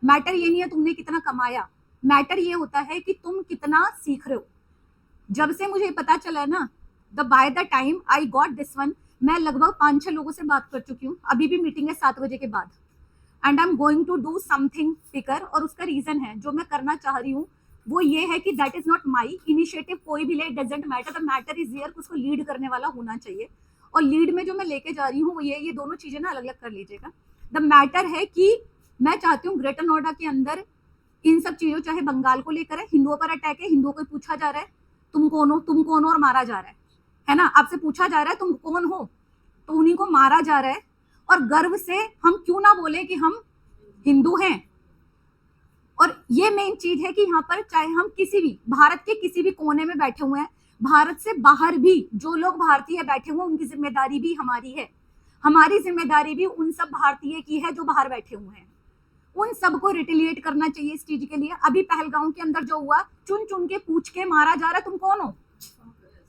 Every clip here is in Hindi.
मैटर ये नहीं है तुमने कितना कमाया, मैटर ये होता है कि तुम कितना सीख रहे हो। जब से मुझे पता चला है ना, by the time I got this one, मैं लगभग 5-6 लोगों से बात कर चुकी हूँ। अभी भी मीटिंग है 7 बजे के बाद, and I am going to do something bigger. और उसका रीजन है, जो मैं करना चाह रही हूँ वो ये है कि that is not my initiative. कोई भी ले, doesn't matter, the matter is here, उसको लीड करने वाला होना चाहिए। और लीड में जो मैं लेके जा रही हूँ वो ये दोनों चीजें ना अलग अलग कर लीजिएगा। द मैटर है कि मैं चाहती हूँ ग्रेटर नोएडा के अंदर इन सब चीजों, चाहे बंगाल को लेकर है, हिंदुओं पर अटैक है, हिंदुओं को पूछा जा रहा है तुम कौन हो और मारा जा रहा है ना। आपसे पूछा जा रहा है तुम कौन हो, तो उन्हीं को मारा जा रहा है। और गर्व से हम क्यों ना बोले कि हम हिंदू हैं। और ये मेन चीज है कि यहाँ पर चाहे हम किसी भी भारत के किसी भी कोने में बैठे हुए हैं, भारत से बाहर भी जो लोग भारतीय बैठे हुए हैं, उनकी जिम्मेदारी भी हमारी है। हमारी जिम्मेदारी भी उन सब भारतीय की है जो बाहर बैठे हुए हैं। उन सबको रिटेलिएट करना चाहिए इस चीज के लिए। अभी पहलगांव के अंदर जो हुआ, चुन चुन के पूछ के मारा जा रहा है तुम कौन हो,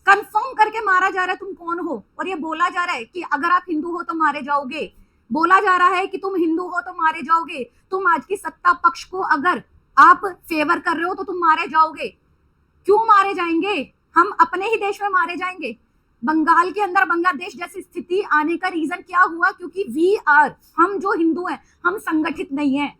कंफर्म करके मारा जा रहा है तुम कौन हो। और ये बोला जा रहा है कि अगर आप हिंदू हो तो मारे जाओगे, बोला जा रहा है कि तुम हिंदू हो तो मारे जाओगे। तुम आज की सत्ता पक्ष को अगर आप फेवर कर रहे हो तो तुम मारे जाओगे। क्यों मारे जाएंगे? हम अपने ही देश में मारे जाएंगे। बंगाल के अंदर बांग्लादेश जैसी स्थिति आने का रीजन क्या हुआ? क्योंकि हम जो हिंदू हैं हम संगठित नहीं है।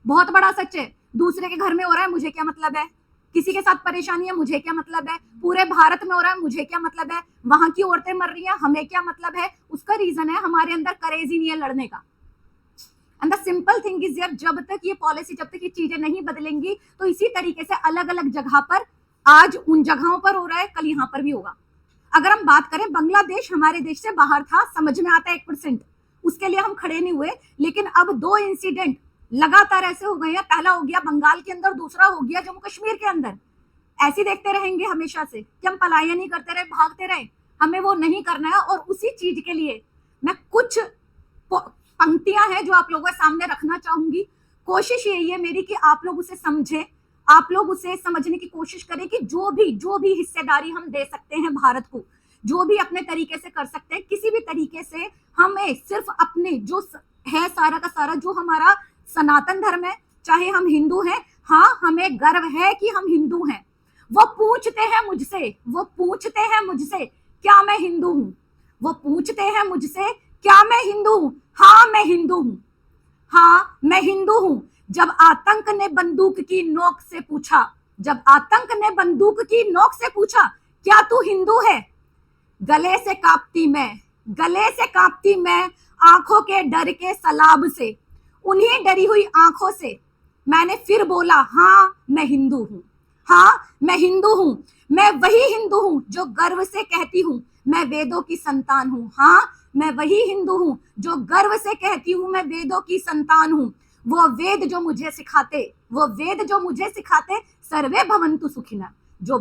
बहुत बड़ा सच है। दूसरे के घर में हो रहा है, मुझे क्या मतलब है? किसी के साथ परेशानी है, मुझे क्या मतलब है? पूरे भारत में हो रहा है, मुझे क्या मतलब है? वहां की औरतें मर रही हैं, हमें क्या मतलब है? उसका रीजन है हमारे अंदर करेज ही नहीं है लड़ने का। And the simple thing is, जब तक ये पॉलिसी, जब तक ये चीजें नहीं बदलेंगी तो इसी तरीके से अलग अलग जगह पर, आज उन जगहों पर हो रहा है, कल यहाँ पर भी होगा। अगर हम बात करें, बांग्लादेश हमारे देश से बाहर था, समझ में आता है 1%, उसके लिए हम खड़े नहीं हुए। लेकिन अब 2 इंसिडेंट लगातार ऐसे हो गए हैं। पहला हो गया बंगाल के अंदर, दूसरा हो गया जम्मू कश्मीर के अंदर। ऐसे देखते रहेंगे हमेशा से कि हम पलायन ही करते रहे, भागते रहे? हमें वो नहीं करना है। और उसी चीज के लिए मैं कुछ पंक्तियां हैं जो आप लोगों के सामने रखना चाहूंगी। कोशिश यही है मेरी कि आप लोग उसे समझे, आप लोग उसे समझने की कोशिश करें कि जो भी हिस्सेदारी हम दे सकते हैं भारत को, जो भी अपने तरीके से कर सकते हैं, किसी भी तरीके से हमें सिर्फ अपने जो है सारा का सारा जो हमारा सनातन धर्म है, चाहे हम हिंदू हैं, हाँ हमें गर्व है कि हम हिंदू हैं। वो पूछते हैं मुझसे क्या मैं हिंदू हूं? वो पूछते हैं मुझसे क्या मैं हिंदू हूं? हाँ मैं हिंदू हूं, हाँ मैं हिंदू हूं। जब आतंक ने बंदूक की नोक से पूछा, जब आतंक ने बंदूक की नोक से पूछा क्या तू हिंदू है, गले से कांपती मैं आंखों के डर के सलाब से, उन्हीं डरी हुई आंखों से मैंने फिर बोला हाँ मैं हिंदू हूं, हाँ मैं हिंदू हूं। मैं वही हिंदू हूं जो गर्व से कहती हूं मैं वेदों की संतान हूं, हाँ मैं वही हिंदू हूं जो गर्व से कहती हूं मैं वेदों की संतान हूं। वो वेद जो मुझे सिखाते सर्वे भवन्तु सुखिनः, जो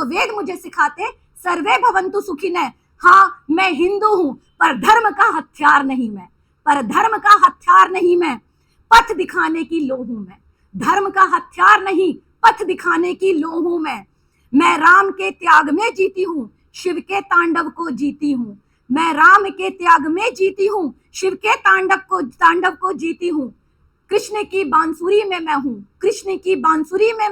वेद मुझे सिखाते सर्वे भवन्तु सुखिनः। हाँ मैं हिंदू हूं, पर धर्म का हथियार नहीं मैं, पथ दिखाने की लो हूं मैं। धर्म का हथियार नहीं, पथ दिखाने की लो हूं मैं राम के त्याग में जीती हूं, शिव के तांडव को जीती हूं। मैं राम के त्याग में जीती हूं, शिव के तांडव को जीती हूं। कृष्ण की बांसुरी में मैं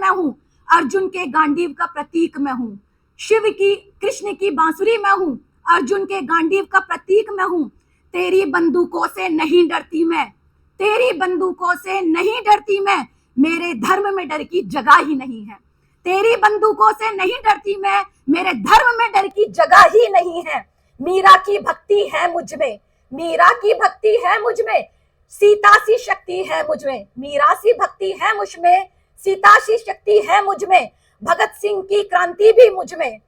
हूं, अर्जुन के गांडीव का प्रतीक मैं हूं। कृष्ण की बांसुरी में हूं, अर्जुन के गांडीव का प्रतीक मैं हूं। तेरी बंदूकों से नहीं डरती मैं, मेरे धर्म में डर की जगह ही नहीं है। तेरी बंदूकों से नहीं डरती मैं, मेरे धर्म में डर की जगह ही नहीं है। मीरा की भक्ति है मुझ में, सीता सी शक्ति है मुझ में, मीरा सी भक्ति है मुझ में, सीता सी शक्ति है मुझ में। भगत सिंह की क्रांति भी मुझ में,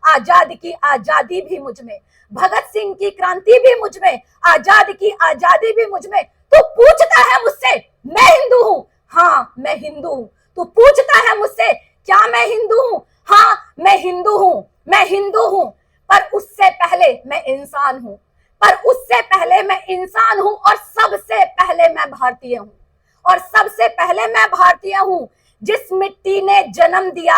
आजाद की आजादी भी मुझ में। भगत सिंह की क्रांति भी मुझ में, आजाद की आजादी भी मुझ में। तो पूछता है मुझसे मैं हिंदू हूं, हाँ मैं हिंदू हूं। तो पूछता है मुझसे क्या मैं हिंदू हूं, हाँ मैं हिंदू हूं। पर उससे पहले मैं इंसान हूं, और सबसे पहले मैं भारतीय हूं। जिस मिट्टी ने जन्म दिया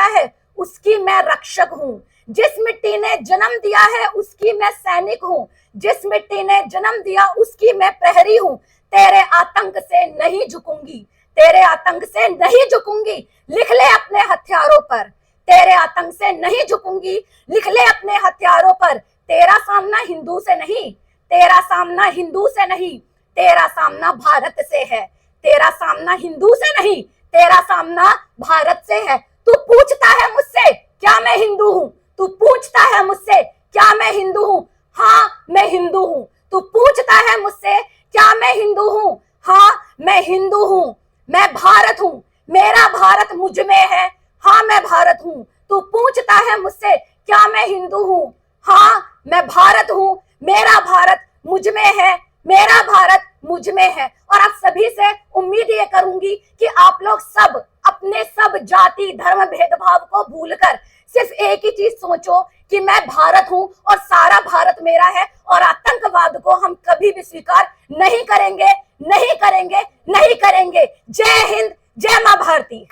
है उसकी मैं रक्षक हूं। जिस मिट्टी ने जन्म दिया है उसकी मैं सैनिक हूं। जिस मिट्टी ने जन्म दिया उसकी मैं प्रहरी हूं। तेरे आतंक से नहीं झुकूंगी, तेरे आतंक से नहीं झुकूंगी, लिख ले अपने हथियारों पर। तेरे आतंक से नहीं झुकूंगी, लिख ले अपने हथियारों पर। तेरा सामना हिंदू से नहीं, तेरा सामना हिंदू से नहीं, तेरा सामना भारत से है। तेरा सामना हिंदू से नहीं, तेरा सामना भारत से है। तू पूछता है मुझसे क्या मैं हिंदू हूं? तू पूछता है मुझसे क्या मैं हिंदू हूं? हाँ मैं हिंदू हूं। तू पूछता है मुझसे क्या मैं हिंदू हूं? हाँ मैं हिंदू हूं। मैं भारत हूं, मेरा भारत मुझ में है। हाँ मैं भारत हूं। तू पूछता है मुझसे क्या मैं हिंदू हूं? हाँ मैं भारत हूं, मेरा भारत मुझ में है, मेरा भारत मुझ में है। और आप सभी से उम्मीद ये करूंगी कि आप लोग सब अपने सब जाति धर्म भेदभाव को भूलकर सिर्फ एक ही चीज सोचो कि मैं भारत हूं और सारा भारत मेरा है, और आतंकवाद को हम कभी भी स्वीकार नहीं करेंगे, नहीं करेंगे, नहीं करेंगे। जय हिंद, जय मां भारती।